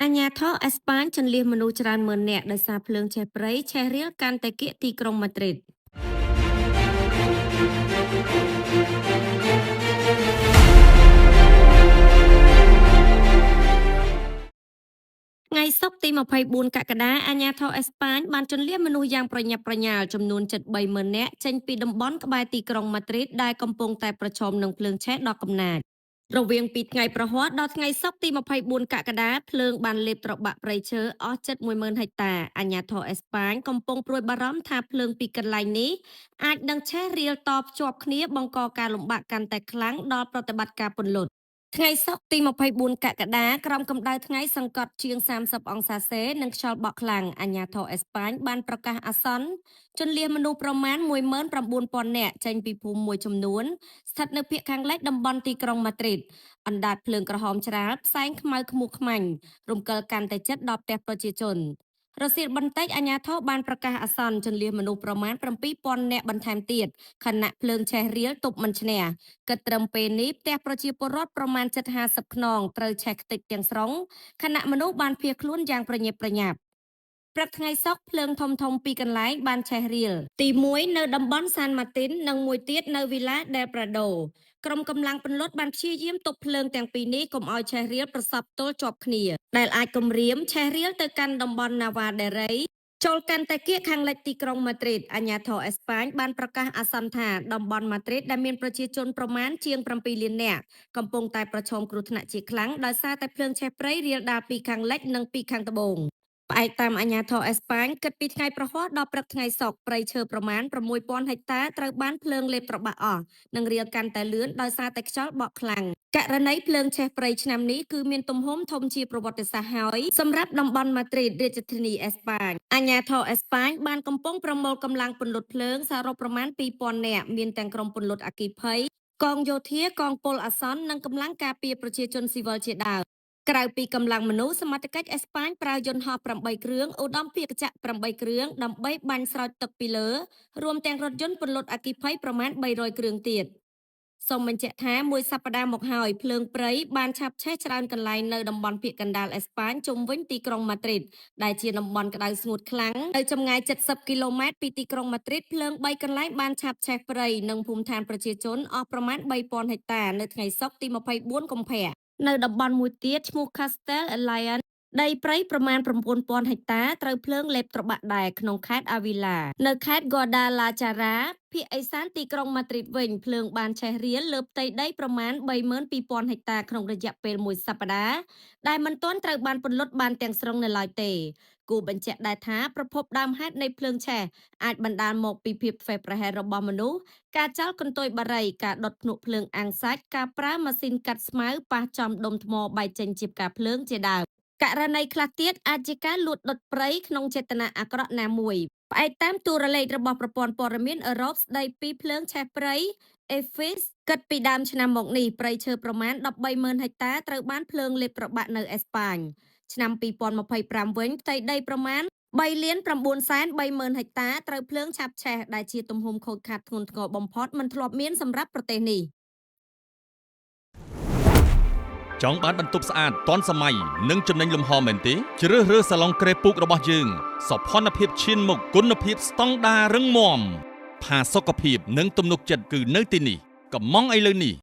អាជ្ញាធរអេស្ប៉ាញជន្លៀសមនុស្សច្រើនម៉ឺននាក់ដោយសារភ្លើងឆេះព្រៃឆេះរាលកាន់តែគៀកទីក្រុងម៉ាឌ្រីតថ្ងៃសុក្រទី24កក្កដាអាជ្ញាធរអេស្ប៉ាញបានជន្លៀសមនុស្សយ៉ាងប្រញាប់ប្រញាល់ចំនួនជិត30,000នាក់ចេញពីតំបន់ក្បែរទីក្រុងម៉ាឌ្រីតដែលកំពុងតែប្រឈមនឹងភ្លើងឆេះដ៏កំណាចរវាងពីថ្ងៃប្រហ័សដល់ថ្ងៃសុក្រទី24កក្កដាភ្លើងបានលេបត្របាក់ព្រៃឈើអស់ជិត10,000ហិកតាអាជ្ញាធរអេស្ប៉ាញកំពុងព្រួយបារម្ភថាភ្លើងពីកន្លែងនេះអាចនឹងឆេះរាលតភ្ជាប់គ្នាបង្កការលំបាកកាន់តែខ្លាំងដល់ប្រតិបត្តិការពន្លត់ថ្ងៃសុក្រទី24កក្កដាក្រោមកម្ដៅថ្ងៃសង្កត់ជាង30អង្សាសេនិងខ្យល់បក់ខ្លាំងអាជ្ញាធរអេស្ប៉ាញបានប្រកាសអាសន្នជន្លៀសមនុស្សប្រមាណ19,000នាក់ចេញពីភូមិមួយចំនួនស្ថិតនៅភាគខាងលិចតំបន់ទីក្រុងម៉ាឌ្រីតអណ្ដាតភ្លើងក្រហមច្រាលផ្សែងខ្មៅខ្មុះខ្មាញ់រំកិលកាន់តែជិតដល់ផ្ទះប្រជាជនរសៀលបន្តិចអាជ្ញាធរបានប្រកាសអាសន្នជន្លៀសមនុស្សប្រមាណ7,000នាក់បន្ថែមទៀតខណៈភ្លើងឆេះរាលទប់មិនឈ្នះគិតត្រឹមពេលនេះផ្ទះប្រជាពលរដ្ឋប្រមាណជិត50ខ្នងត្រូវឆេះខ្ទេចទាំងស្រុងខណៈមនុស្សបានភៀសខ្លួនយ៉ាងប្រញាប់ប្រញាប់ព្រឹកថ្ងៃសុក្រភ្លើងធំៗពីរកន្លែងបានឆេះរាលទី1នៅតំបន់សានម៉ាទីននិងមួយទៀតនៅវីឡាដែលប្រាដូក្រុមកម្លាំងពន្លត់បានព្យាយាមទប់ភ្លើងទាំងពីរនេះកុំឲ្យឆេះរាលប្រសពទល់ជាប់គ្នាដែលអាចគំរាមឆេះរាលទៅកាន់តំបន់ណាវ៉ាដេរីចូលកាន់តែគៀកខាងលិចទីក្រុងម៉ាឌ្រីតអាជ្ញាធរអេស្ប៉ាញបានប្រកាសអាសន្នថាតំបន់ម៉ាឌ្រីតដែលមានប្រជាជនប្រមាណជាង7លាននាក់កំពុងតែប្រឈមគ្រោះថ្នាក់ជាខ្លាំងដោយសារតែភ្លើងឆេះព្រៃរាលដាលពីខាងលិចនិងពីខាងត្បូងផ្អែកតាមអាជ្ញាធរអេស្ប៉ាញគិតពីថ្ងៃប្រហ័សដល់ព្រឹកថ្ងៃសុក្រព្រៃឈើប្រមាណ6,000ហិកតាត្រូវបានភ្លើងលេបត្របាក់អស់និងរាលកាន់តែលឿនដោយសារតែខ្យល់បក់ខ្លាំងករណីភ្លើងឆេះព្រៃឆ្នាំនេះគឺមានទំហំធំជាប្រវត្តិសាស្ត្រហើយសម្រាប់តំបន់ម៉ាឌ្រីតរាជធានីអេស្ប៉ាញអាជ្ញាធរអេស្ប៉ាញបានកំពុងប្រមូលកម្លាំងពន្លត់ភ្លើងសរុបប្រមាណ2,000នាក់មានទាំងក្រុមពន្លត់អគ្គិភ័យកងយោធាកងពលអាសន្ននិងកម្លាំងការពារប្រជាជនស៊ីវិលជាដើមក្រៅពីកម្លាំងមនុស្សសមត្ថកិច្ចអេស្ប៉ាញប្រើយន្តហោះ8គ្រឿងឧត្តមភាគចក្រ8គ្រឿងដើម្បីបាញ់ស្រោចទឹកពីលើរួមទាំងរថយន្តពន្លត់អគ្គិភ័យប្រមាណ300គ្រឿងទៀតសូមបញ្ជាក់ថាមួយសប្តាហ៍មកហើយភ្លើងព្រៃបានឆាប់ឆេះច្រើនកន្លែងនៅតំបន់ភាគកណ្ដាលអេស្ប៉ាញជុំវិញទីក្រុងម៉ាឌ្រីតដែលជាតំបន់ក្តៅស្ងួតខ្លាំងនៅចម្ងាយ70គីឡូម៉ែត្រពីទីក្រុងម៉ាឌ្រីតភ្លើង3កន្លែងបានឆាប់ឆេះព្រៃនិងភូមិឋានប្រជាជនអស់ប្រមាណ3,000ហិកតានៅថ្ងៃសុក្រទី24កុម្ភៈនៅតំបន់មួយទៀតឈ្មោះ Castel Alliance ដីព្រៃប្រមាណ9,000ហិកតាត្រូវភ្លើងលេបត្របាក់ដែរក្នុងខេត្តអាវីឡានៅខេត្ត Guadalajara ភាគឦសានទីក្រុងម៉ាឌ្រីតវិញភ្លើងបានឆេះរាលលើផ្ទៃដីប្រមាណ32,000ហិកតាក្នុងរយៈពេលមួយសប្តាហ៍ដែលមិនទាន់ត្រូវបានពន្លត់បានទាំងស្រុងនៅឡើយទេគូបញ្ជាក់ដែរថាប្រភពដើមហេតុនៃភ្លើងឆេះអាចបណ្ដាលមកពីភាពធ្វេសប្រហែសរបស់មនុស្សការចោលកន្ទុយបារីការដុតភ្នក់ភ្លើងអាំងសាច់ការប្រើម៉ាស៊ីនកាត់ស្មៅប៉ះចំដុំថ្មបែកចេញជាផ្កាភ្លើងជាដើមករណីខ្លះទៀតអាចជាការលួចដុតព្រៃក្នុងចេតនាអាក្រក់ណាមួយផ្អែកតាមតួរលេខរបស់ប្រព័ន្ធព័ត៌មានអឺរ៉ុបស្ដីពីភ្លើងឆេះព្រៃ EFIS គិតពីដើមឆ្នាំមកនេះព្រៃឈើប្រមាណ130,000ហិកតាត្រូវបានភ្លើងលេបត្របាក់នៅអេស្ប៉ាញឆ្នាំ2025វិញផ្ទៃដីប្រមាណ3,930,000ហិកតាត្រូវភ្លើងឆាបឆេះដែលជាទំហំខូចខាតធ្ងន់ធ្ងរបំផុតមិនធ្លាប់មានសម្រាប់ប្រទេសនេះចង់បានបន្ទប់ស្អាតទាន់សម័យនិងចំណេញលំហមែនទេជ្រើសរើសសាឡុងក្រេពូករបស់យើងសោភ័ណភាពឈានមុខគុណភាពស្តង់ដាររឹងមាំផាសុកភាពនិងទំនុកចិត្តគឺនៅទីនេះកំងឥឡូវនេះ